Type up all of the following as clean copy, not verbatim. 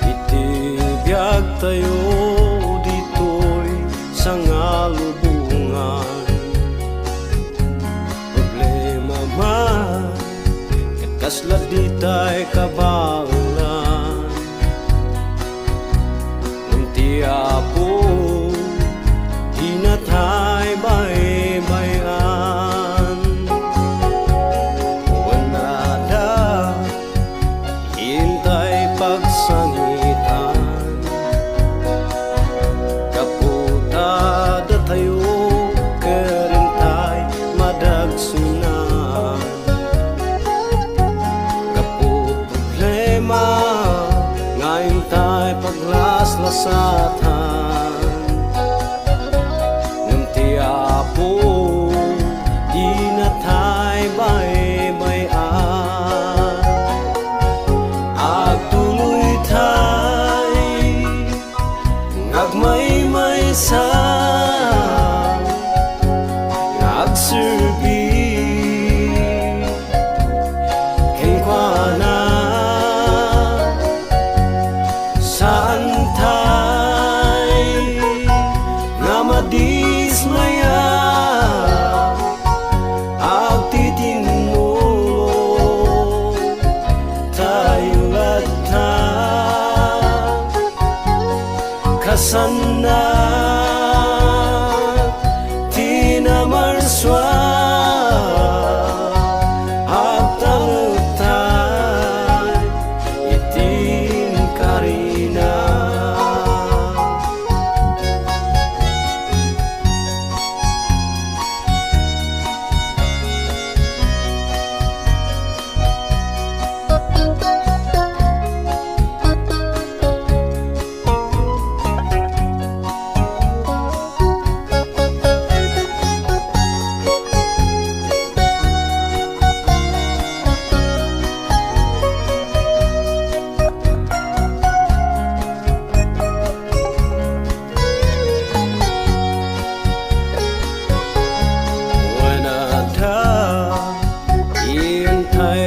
Itibiyag tayo dito'y sa ngalubungan. Problema man kasla di tayo kabalan. Ngunti apo di na tayo bay-bayan. Wanada hintay pagsangitan. Kaputada tayo kerintay madagsunan. Kaput problema ngayon tayo paglaslasatan. Ngunti apo di na tayo bay-bayan. Agtuloy tayo ngagmay-maysa, ngagserbi kenkwana. Saan tayo nga madismaya, agtitinulong tayo lata. Kasana tinamarswa agtalutay itin karina.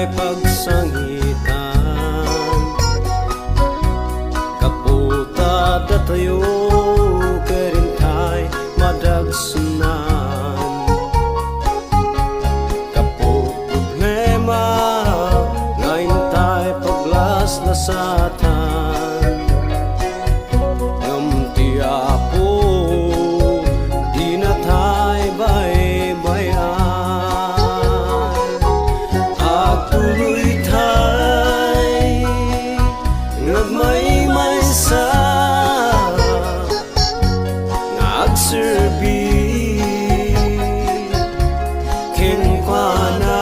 Pagsangitan kaputada tayo kerintay madagsunan. Kaput problema ngayon tayo paglaslasatan. Ngunti apo di na tayo bay-bayan. Agtuloy ngagmay-maysa, ngagserbi kenkwana.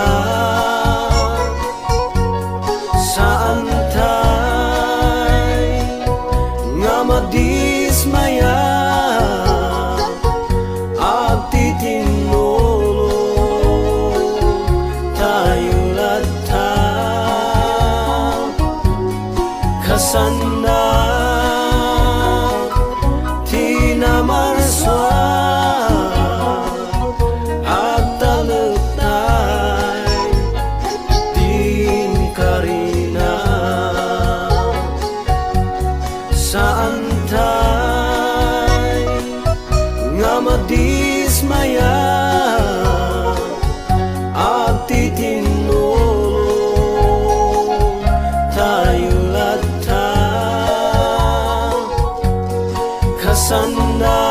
Saan tayo nga madismaya, agtitinulong tayo lata. Kasana tinamarswa agtalutay itin karina. Saan tayo nga madismaya, agtitinulong tayo lata. Kasana